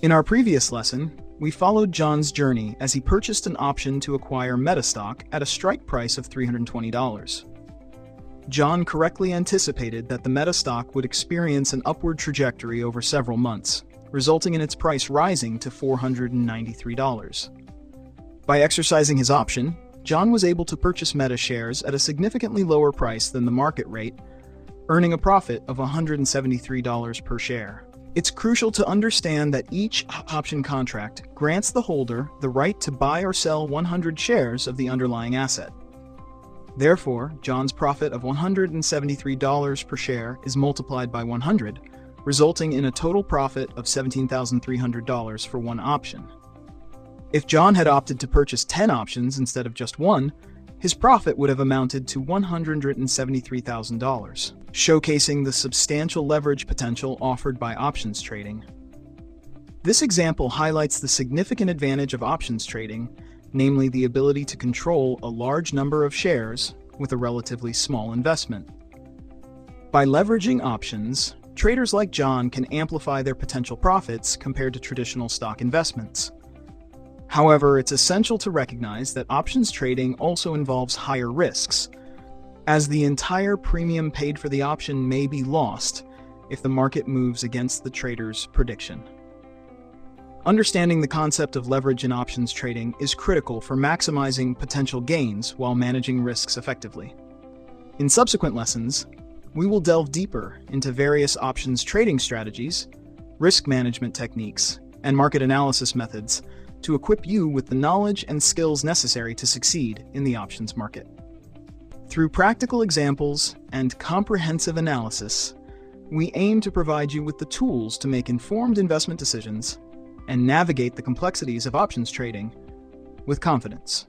In our previous lesson, we followed John's journey as he purchased an option to acquire Meta stock at a strike price of $320. John correctly anticipated that the Meta stock would experience an upward trajectory over several months, resulting in its price rising to $493. By exercising his option, John was able to purchase Meta shares at a significantly lower price than the market rate, earning a profit of $173 per share. It's crucial to understand that each option contract grants the holder the right to buy or sell 100 shares of the underlying asset. Therefore, John's profit of $173 per share is multiplied by 100, resulting in a total profit of $17,300 for one option. If John had opted to purchase 10 options instead of just one, his profit would have amounted to $173,000, showcasing the substantial leverage potential offered by options trading. This example highlights the significant advantage of options trading, namely the ability to control a large number of shares with a relatively small investment. By leveraging options, traders like John can amplify their potential profits compared to traditional stock investments. However, it's essential to recognize that options trading also involves higher risks, as the entire premium paid for the option may be lost if the market moves against the trader's prediction. Understanding the concept of leverage in options trading is critical for maximizing potential gains while managing risks effectively. In subsequent lessons, we will delve deeper into various options trading strategies, risk management techniques, and market analysis methods to equip you with the knowledge and skills necessary to succeed in the options market. Through practical examples and comprehensive analysis, we aim to provide you with the tools to make informed investment decisions and navigate the complexities of options trading with confidence.